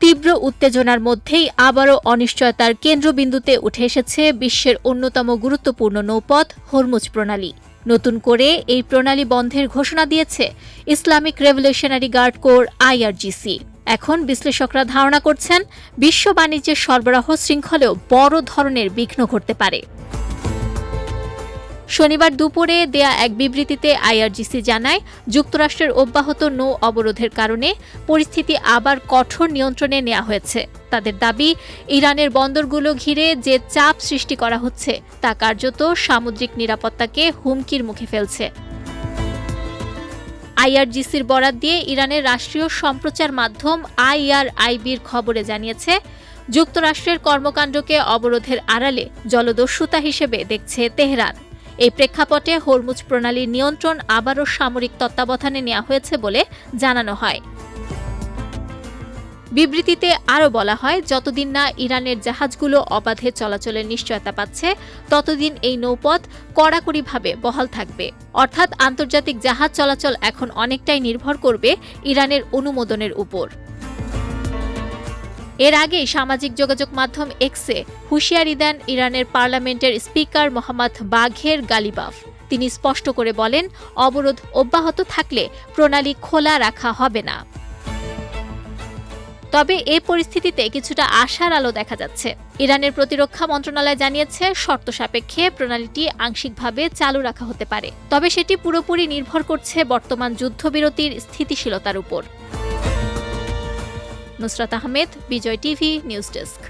তীব্র উত্তেজনার মধ্যেই আবারও অনিশ্চয়তার কেন্দ্রবিন্দুতে উঠে এসেছে বিশ্বের অন্যতম গুরুত্বপূর্ণ নৌপথ হরমুজ প্রণালী। নতুন করে এই প্রণালী বন্ধের ঘোষণা দিয়েছে Islamic revolutionary guard corps IRGC। এখন বিশ্লেষকরা ধারণা করছেন বিশ্ব বাণিজ্যের সরবরাহ শৃঙ্খলেও বড় ধরনের বিঘ্ন ঘটতে পারে। শনিবার দুপুরে দেয়া এক বিবৃতিতে IRGC জানায়, যুক্তরাষ্ট্রের অব্যাহত নৌ অবরোধের কারণে পরিস্থিতি আবার কঠোর নিয়ন্ত্রণে নেওয়া হয়েছে। তাদের দাবি, ইরানের বন্দরগুলো ঘিরে যে চাপ সৃষ্টি করা হচ্ছে তা কার্যত সামুদ্রিক নিরাপত্তাকে হুমকির মুখে ফেলছে। IRGCর বরাত দিয়ে ইরানের রাষ্ট্রীয় সম্প্রচার মাধ্যম IRIBর খবরে জানিয়েছে, যুক্তরাষ্ট্রের কর্মকাণ্ডকে অবরোধের আড়ালে জলদস্যুতা হিসেবে দেখছে তেহরান। এই প্রেক্ষাপটে হরমুজ প্রণালীর নিয়ন্ত্রণ আবারও সামরিক তত্ত্বাবধানে নেওয়া হয়েছে বলে জানানো হয়। বিবৃতিতে আরও বলা হয়, যতদিন না ইরানের জাহাজগুলো অবাধে চলাচলের নিশ্চয়তা পাচ্ছে, ততদিন এই নৌপথ কড়াকড়িভাবে বহাল থাকবে। অর্থাৎ আন্তর্জাতিক জাহাজ চলাচল এখন অনেকটাই নির্ভর করবে ইরানের অনুমোদনের উপর। এর আগে সামাজিক যোগাযোগ মাধ্যম এক্সে হুঁশিয়ারি দেন ইরানের পার্লামেন্টের স্পিকার মোহাম্মদ বাঘের গালিবাফ। তিনি স্পষ্ট করে বলেন, অবরোধ অব্যাহত থাকলে প্রণালী খোলা রাখা হবে না। তবে এ পরিস্থিতিতে কিছুটা আশার আলো দেখা যাচ্ছে। ইরানের প্রতিরক্ষা মন্ত্রণালয় জানিয়েছে, শর্ত সাপেক্ষে প্রণালীটি আংশিকভাবে চালু রাখা হতে পারে। তবে সেটি পুরোপুরি নির্ভর করছে বর্তমান যুদ্ধবিরতির স্থিতিশীলতার উপর। নুসরাত আহমেদ, বিজয় টিভি, নিউজ ডেস্ক।